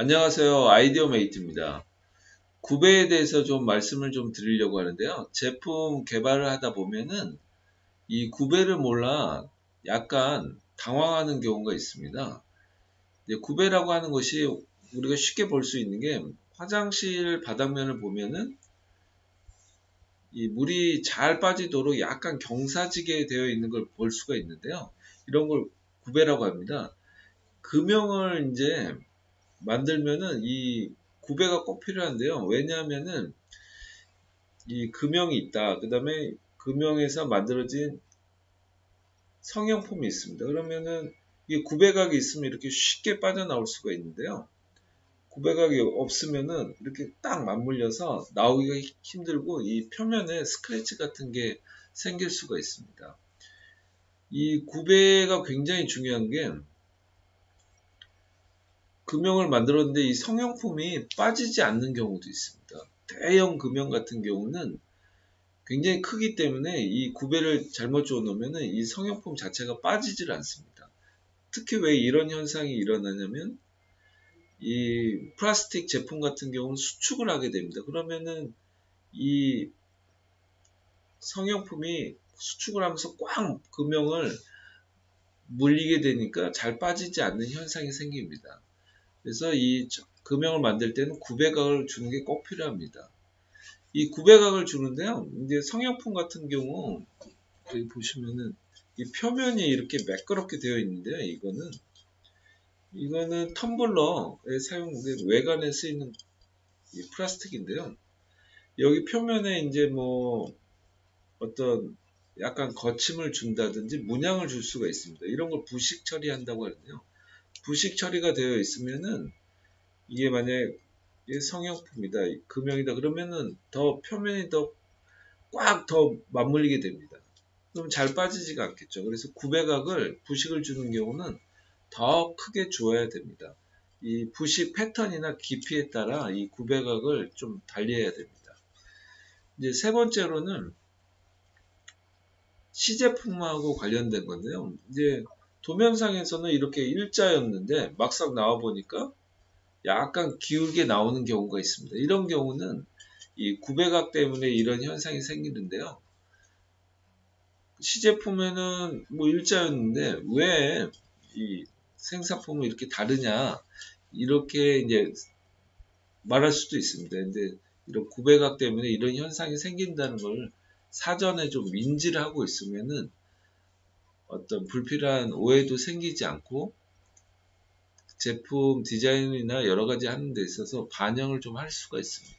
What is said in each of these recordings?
안녕하세요. 아이디어 메이트입니다. 구배에 대해서 좀 말씀을 좀 드리려고 하는데요. 제품 개발을 하다 보면은 이 구배를 몰라 약간 당황하는 경우가 있습니다. 이제 구배라고 하는 것이 우리가 쉽게 볼 수 있는 게 화장실 바닥면을 보면은 이 물이 잘 빠지도록 약간 경사지게 되어 있는 걸 볼 수가 있는데요. 이런 걸 구배라고 합니다. 금형을 이제 만들면은 이 구배가 꼭 필요한데요. 왜냐하면은 이 금형이 있다. 그 다음에 금형에서 만들어진 성형품이 있습니다. 그러면은 이 구배각이 있으면 이렇게 쉽게 빠져나올 수가 있는데요. 구배각이 없으면은 이렇게 딱 맞물려서 나오기가 힘들고 이 표면에 스크래치 같은 게 생길 수가 있습니다. 이 구배가 굉장히 중요한 게 금형을 만들었는데 이 성형품이 빠지지 않는 경우도 있습니다. 대형 금형 같은 경우는 굉장히 크기 때문에 이 구배를 잘못 줘 놓으면 이 성형품 자체가 빠지질 않습니다. 특히 왜 이런 현상이 일어나냐면 이 플라스틱 제품 같은 경우는 수축을 하게 됩니다. 그러면은 이 성형품이 수축을 하면서 꽉 금형을 물리게 되니까 잘 빠지지 않는 현상이 생깁니다. 그래서 이 금형을 만들 때는 구배각을 주는 게 꼭 필요합니다. 이 구배각을 주는데요. 이제 성형품 같은 경우 여기 보시면은 이 표면이 이렇게 매끄럽게 되어 있는데요. 이거는 텀블러에 사용된 외관에 쓰이는 이 플라스틱인데요. 여기 표면에 이제 뭐 어떤 약간 거침을 준다든지 문양을 줄 수가 있습니다. 이런 걸 부식 처리한다고 하는데요. 부식 처리가 되어 있으면은 이게 만약에 성형품이다, 금형이다 그러면은 더 표면이 더 맞물리게 됩니다. 그럼 잘 빠지지가 않겠죠. 그래서 구배각을 부식을 주는 경우는 더 크게 주어야 됩니다. 이 부식 패턴이나 깊이에 따라 이 구배각을 좀 달리해야 됩니다. 이제 세 번째로는 시제품하고 관련된 건데요. 이제 도면상에서는 이렇게 일자였는데 막상 나와 보니까 약간 기울게 나오는 경우가 있습니다. 이런 경우는 이 구배각 때문에 이런 현상이 생기는데요. 시제품에는 뭐 일자였는데 왜 이 생사품은 이렇게 다르냐 이렇게 이제 말할 수도 있습니다. 근데 이런 구배각 때문에 이런 현상이 생긴다는 걸 사전에 좀 인지를 하고 있으면은 어떤 불필요한 오해도 생기지 않고 제품 디자인이나 여러 가지 하는 데 있어서 반영을 좀 할 수가 있습니다.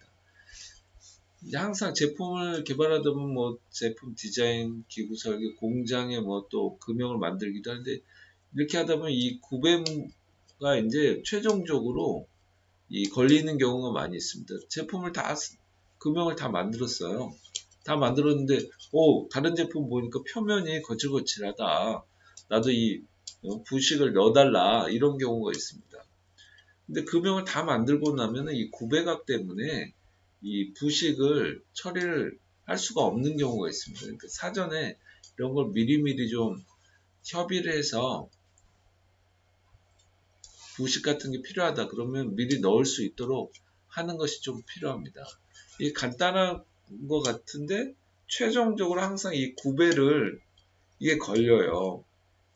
이제 항상 제품을 개발하다 보면 뭐 제품 디자인, 기구 설계, 공장에 뭐 또 금형을 만들기도 하는데 이렇게 하다 보면 이 구배가 이제 최종적으로 이 걸리는 경우가 많이 있습니다. 제품을 금형을 다 만들었어요. 다 만들었는데, 다른 제품 보니까 표면이 거칠거칠하다. 나도 이 부식을 넣어달라. 이런 경우가 있습니다. 근데 금형을 다 만들고 나면은 이 구배각 때문에 이 부식을 처리를 할 수가 없는 경우가 있습니다. 그러니까 사전에 이런 걸 미리미리 좀 협의를 해서 부식 같은 게 필요하다 그러면 미리 넣을 수 있도록 하는 것이 좀 필요합니다. 이 간단한 것 같은데 최종적으로 항상 이 구배를 이게 걸려요.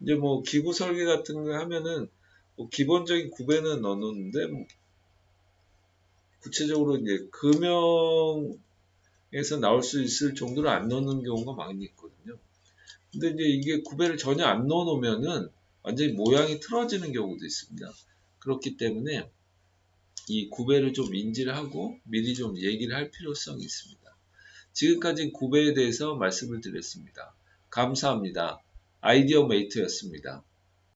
이제 뭐 기구 설계 같은 거 하면은 뭐 기본적인 구배는 넣어놓는데 뭐 구체적으로 이제 금형에서 나올 수 있을 정도로 안 넣는 경우가 많이 있거든요. 근데 이제 이게 구배를 전혀 안 넣어 놓으면은 완전히 모양이 틀어지는 경우도 있습니다. 그렇기 때문에 이 구배를 좀 인지를 하고 미리 좀 얘기를 할 필요성이 있습니다. 지금까지 구배에 대해서 말씀을 드렸습니다. 감사합니다. 아이디어 메이트였습니다.